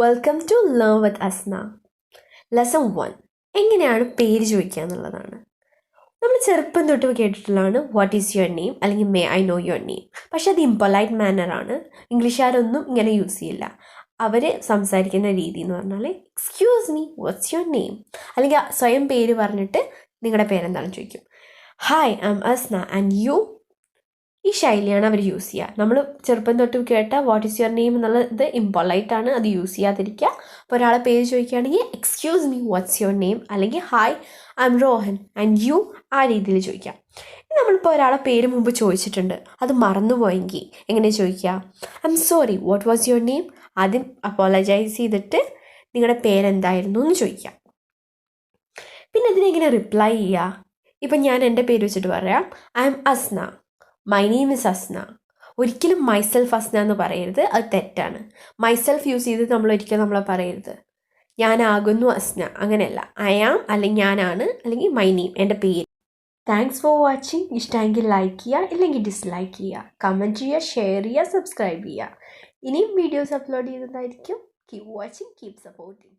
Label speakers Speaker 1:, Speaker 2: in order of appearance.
Speaker 1: Welcome to learn with Asna. Lesson 1 എങ്ങനെയാണ് പേര് ചോദിക്കുക എന്നുള്ളതാണ്. നമ്മൾ ചെറുപ്പം തൊട്ട് കേട്ടിട്ടുള്ളതാണ് വാട്ട് ഈസ് യുവർ നെയിം അല്ലെങ്കിൽ may I know your name. പക്ഷെ അത് ഇംപൊലൈറ്റ് മാനറാണ്. ഇംഗ്ലീഷുകാരൊന്നും ഇങ്ങനെ യൂസ് ചെയ്യില്ല. അവർ സംസാരിക്കുന്ന രീതി എന്ന് പറഞ്ഞാൽ excuse me what's your name, അല്ലെങ്കിൽ സ്വയം പേര് പറഞ്ഞിട്ട് നിങ്ങളുടെ പേരെന്താണെന്ന് ചോദിക്കും. Hi I am Asna and you. ഈ ശൈലിയാണ് അവർ യൂസ് ചെയ്യുക. നമ്മൾ ചെറുപ്പം തൊട്ട് കേട്ട വാട്ട് ഈസ് യുവർ നെയിം എന്നുള്ളത് ഇംപൊലൈറ്റ് ആണ്, അത് യൂസ് ചെയ്യാതിരിക്കുക. അപ്പോൾ ഒരാളെ പേര് ചോദിക്കുകയാണെങ്കിൽ excuse me what's your name, അല്ലെങ്കിൽ hi I am Rohan and you, ആ രീതിയിൽ ചോദിക്കാം. നമ്മളിപ്പോൾ ഒരാളെ പേര് മുമ്പ് ചോദിച്ചിട്ടുണ്ട്, അത് മറന്നുപോയെങ്കിൽ എങ്ങനെ ചോദിക്കുക? I am sorry what was your name. ആദ്യം അപ്പോളജൈസ് ചെയ്തിട്ട് നിങ്ങളുടെ പേരെന്തായിരുന്നു എന്ന് ചോദിക്കാം. പിന്നെ ഇതിനെങ്ങനെ റിപ്ലൈ ചെയ്യുക? ഇപ്പം ഞാൻ എൻ്റെ പേര് വെച്ചിട്ട് പറയാം, I am Asna, my name is Asna. ഒരിക്കലും മൈസെൽഫ് അസ്ന എന്ന് പറയരുത്, അത് തെറ്റാണ്. മൈസെൽഫ് യൂസ് ചെയ്ത് ഒരിക്കലും നമ്മളെ പറയരുത്. ഞാനാകുന്നു അസ്ന, അങ്ങനെയല്ല. ഐ ആം അല്ലെങ്കിൽ ഞാനാണ്, അല്ലെങ്കിൽ മൈ നെയിം എൻ്റെ പേര്. Thanks for watching. ഇഷ്ടമെങ്കിൽ ലൈക്ക് ചെയ്യുക, ഇല്ലെങ്കിൽ ഡിസ്ലൈക്ക് ചെയ്യുക, കമൻറ്റ് ചെയ്യുക, ഷെയർ ചെയ്യുക, സബ്സ്ക്രൈബ് ചെയ്യുക. ഇനിയും വീഡിയോസ് അപ്ലോഡ് ചെയ്യുന്നതായിരിക്കും. Keep watching, keep supporting.